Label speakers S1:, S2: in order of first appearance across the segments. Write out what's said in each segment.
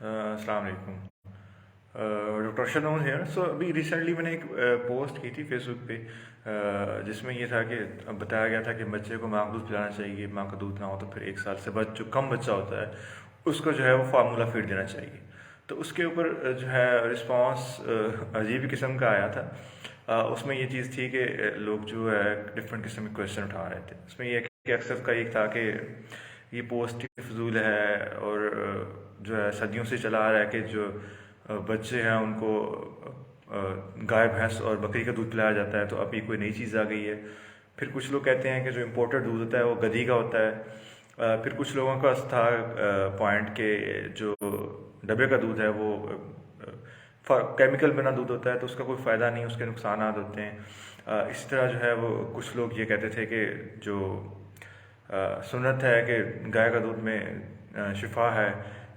S1: अस्सलाम वालेकुम। डॉक्टर अर्शद नून है। सो अभी रिसेंटली मैंने एक पोस्ट की थी फेसबुक पे, जिसमें ये था कि बताया गया था कि बच्चे को माँ का दूध पिलाना चाहिए, माँ का दूध ना हो तो फिर 1 साल से जो कम बच्चा होता है उसको जो है वो फार्मूला फीड देना चाहिए। तो उसके ऊपर जो है रिस्पांस अजीब किस्म का आया था। उसमें ये चीज़ थी कि लोग जो है डिफरेंट किस्म के क्वेश्चन उठा रहे थे। उसमें ये कि अक्सर का एक था कि ये पोस्ट ही फजूल है, और जो है सदियों से चला आ रहा है कि जो बच्चे हैं उनको गाय भैंस और बकरी का दूध पिलाया जाता है, तो अभी कोई नई चीज़ आ गई है। फिर कुछ लोग कहते हैं कि जो इम्पोर्टेड दूध होता है वो गधी का होता है। फिर कुछ लोगों का था पॉइंट के जो डब्बे का दूध है वो केमिकल बना दूध होता है, तो उसका कोई फ़ायदा नहीं, उसके नुकसान होते हैं। इसी तरह जो है वो कुछ लोग ये कहते थे कि जो सुन्नत है कि गाय का दूध में शिफा है।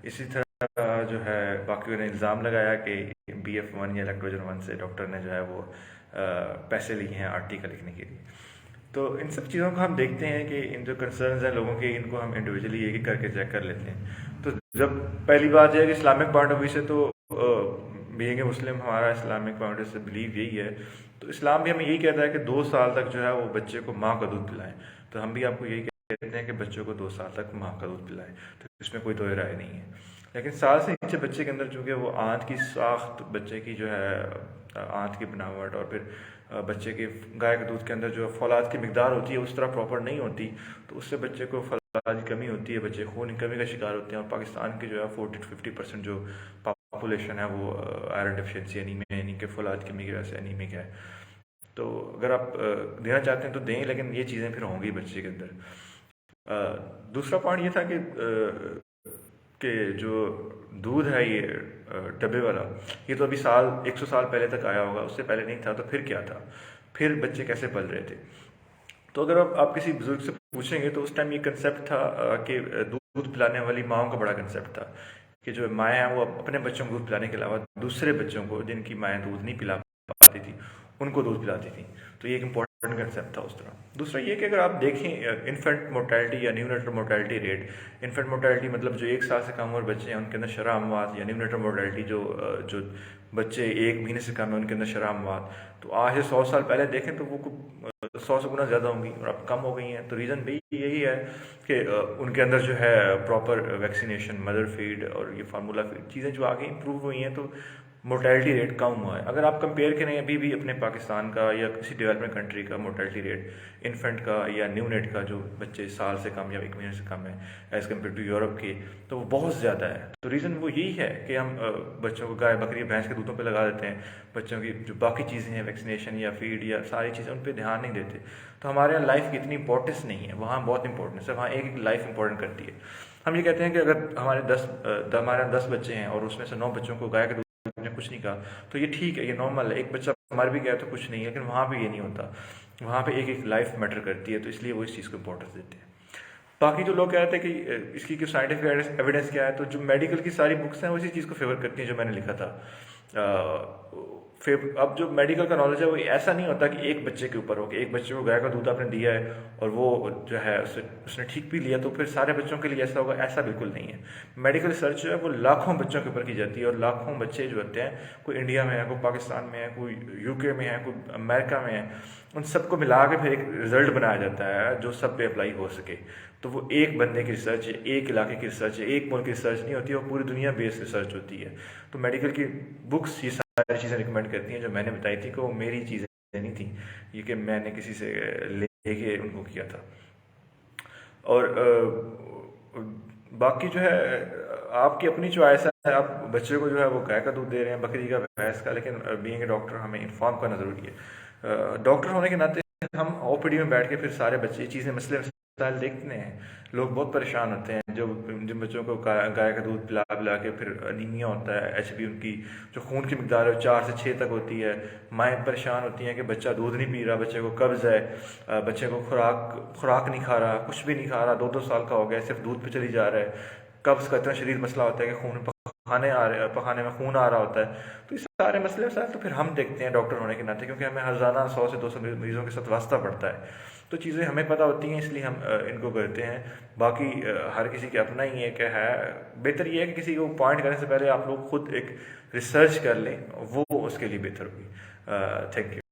S1: इसी तरह जो है बाकियों ने इल्ज़ाम लगाया कि BF1 या लैक्टोजन 1 से डॉक्टर ने जो है वो पैसे लिए हैं आर्टिकल लिखने के लिए। तो इन सब चीज़ों को हम देखते हैं कि इन जो कंसर्न्स हैं लोगों के, इनको हम इंडिविजुअली एक एक करके चेक कर लेते हैं। तो जब पहली बात यह है कि इस्लामिक पॉइंट ऑफ व्यू से, तो बीइंग ए मुस्लिम हमारा इस्लामिक पॉइंट ऑफ से बिलीव यही है। तो इस्लाम भी हमें यही कहता है कि 2 साल तक जो है वो बच्चे को माँ का दूध पिलाएं। तो हम भी आपको यही कहते हैं कि बच्चों को 2 साल तक माँ का दूध पिलाएं। तो इसमें कोई दो राय नहीं है। लेकिन साल से नीचे बच्चे के अंदर चूँकि वो आंत की साख्त, बच्चे की जो है आंत की बनावट, और फिर बच्चे के गाय के दूध के अंदर जो फौलाद की मिकदार होती है उस तरह प्रॉपर नहीं होती, तो उससे बच्चे को फौलाद की कमी होती है, बच्चे खून की कमी का शिकार होते हैं। और पाकिस्तान की जो है 40 to 50% जो पॉपुलेशन है वो आयरन डिफिशिएंसी एनीमिया यानी कि फौलाद की कमी की वजह से एनीमिक है। तो अगर आप देना चाहते हैं तो दें, लेकिन ये चीज़ें फिर होंगी बच्चे के अंदर। दूसरा पॉइंट ये था कि जो दूध है ये डब्बे वाला, ये तो अभी 100 साल पहले तक आया होगा, उससे पहले नहीं था। तो फिर क्या था, फिर बच्चे कैसे पल रहे थे? तो अगर आप किसी बुजुर्ग से पूछेंगे तो उस टाइम ये कंसेप्ट था कि दूध पिलाने वाली माओं का बड़ा कंसेप्ट था कि जो माएँ हैं वो अपने बच्चों को दूध पिलाने के अलावा दूसरे बच्चों को, जिनकी माएँ दूध नहीं पिला पाती थी, उनको दूध पिलाती थी। तो ये एक इंपॉर्टेंट कंसेप्ट था उस तरह। दूसरा ये कि अगर आप देखें इन्फेंट मोर्टेलिटी या neonatal mortality rate, infant mortality मतलब जो 1 साल से कम उम्र बच्चे हैं उनके अंदर शरह अमवात, या न्यूनेटल मोर्टेलिटी जो बच्चे 1 महीने से कम है उनके अंदर शरह अमवात, तो आज से 100 साल पहले देखें तो वो 100 से गुना ज़्यादा होंगी और अब कम हो गई हैं। तो रीज़न भी यही है कि उनके अंदर जो है प्रॉपर वैक्सीनेशन, मदर फीड और ये फार्मूला फीड चीज़ें जो आगे इंप्रूव हुई हैं, तो मोर्टेलिटी रेट कम हुआ है। अगर आप कंपेयर करें अभी भी अपने पाकिस्तान का या किसी डेवलपमेंट कंट्री का मोर्टेलिटी रेट इन्फेंट का या न्यू नेट का, जो बच्चे साल से कम या 1 महीने से कम है एज़ कम्पेयर टू यूरोप के, तो वो बहुत ज़्यादा है। तो रीज़न वो यही है कि हम बच्चों को गाय बकरी भैंस के दूधों पे लगा देते हैं, बच्चों की जो बाकी चीज़ें हैं वैक्सीनेशन या फीड या सारी चीज़ें उन पर ध्यान नहीं देते। तो हमारे यहाँ लाइफ की इतनी इंपॉर्टेंस नहीं है, वहाँ बहुत इंपॉर्टेंस है, वहाँ एक एक लाइफ इंपॉर्टेंट करती है। हम ये कहते हैं कि अगर हमारे 10 बच्चे हैं और उसमें से 9 बच्चों को गाय के ने कुछ नहीं कहा, तो ये ठीक है, ये नॉर्मल है। एक बच्चा मर भी गया तो कुछ नहीं है, लेकिन वहाँ पे ये नहीं होता, वहाँ पे एक एक लाइफ मैटर करती है, तो इसलिए वो इस चीज़ को इंपॉर्टेंस देते हैं। बाकी जो लोग कह रहे थे कि इसकी जो साइंटिफिक एविडेंस क्या है, तो जो मेडिकल की सारी बुक्स हैं वो इसी चीज़ को फेवर करती हैं जो मैंने लिखा था। फिर अब जो मेडिकल का नॉलेज है वो ऐसा नहीं होता कि एक बच्चे के ऊपर हो कि एक बच्चे को गाय का दूध आपने दिया है और वो जो है उसने ठीक भी लिया तो फिर सारे बच्चों के लिए ऐसा होगा, ऐसा बिल्कुल नहीं है। मेडिकल रिसर्च जो है वो लाखों बच्चों के ऊपर की जाती है, और लाखों बच्चे जो होते हैं, कोई इंडिया में है, कोई पाकिस्तान में है, कोई UK में है, कोई अमेरिका में है, उन सबको मिला के फिर एक रिजल्ट बनाया जाता है जो सब पे अप्लाई हो सके। तो वो एक बंदे की रिसर्च है, एक इलाके की रिसर्च है, एक मुल्क की रिसर्च नहीं होती, वो पूरी दुनिया बेस्ड रिसर्च होती है। तो मेडिकल की बुक्स ये सारी चीज़ें रिकमेंड करती हैं जो मैंने बताई थी, कि वो मेरी चीज़ें नहीं थी, ये कि मैंने किसी से लेके उनको किया था। और बाकी जो है आपकी अपनी चॉइस है, आप बच्चे को जो है वो गाय का दूध दे रहे हैं, बकरी का, भैंस का, लेकिन बीइंग ए डॉक्टर हमें इन्फॉर्म करना ज़रूरी है। डॉक्टर होने के नाते हम OPD में बैठ के फिर सारे बच्चे चीज़ें मसले मसाइल देखते हैं। लोग बहुत परेशान होते हैं जो जिन बच्चों को गाय का दूध पिला पिला के फिर अनीमिया होता है, HB उनकी जो खून की मिकदार है 4 से 6 तक होती है। माएँ परेशान होती हैं कि बच्चा दूध नहीं पी रहा, बच्चे को कब्ज़ है, बच्चे को खुराक नहीं खा रहा, कुछ भी नहीं खा रहा, 2-2 साल का हो गया, सिर्फ दूध पे चली जा रहा है। कब्ज़ का इतना शदीद मसला होता है कि खून में پخانے میں خون آ رہا ہوتا ہے. تو اس سارے مسئلے وسائل تو پھر ہم دیکھتے ہیں ڈاکٹر ہونے کے ناطے، کیونکہ ہمیں روزانہ 100 سے 200 مریضوں کے ساتھ واسطہ پڑتا ہے. تو چیزیں ہمیں پتہ ہوتی ہیں، اس لیے ہم ان کو کرتے ہیں. باقی ہر کسی کے اپنا ہی ایک ہے. بہتر یہ ہے کہ کسی کو پوائنٹ کرنے سے پہلے آپ لوگ خود ایک ریسرچ کر لیں، وہ اس کے لیے بہتر ہوگی. Thank you.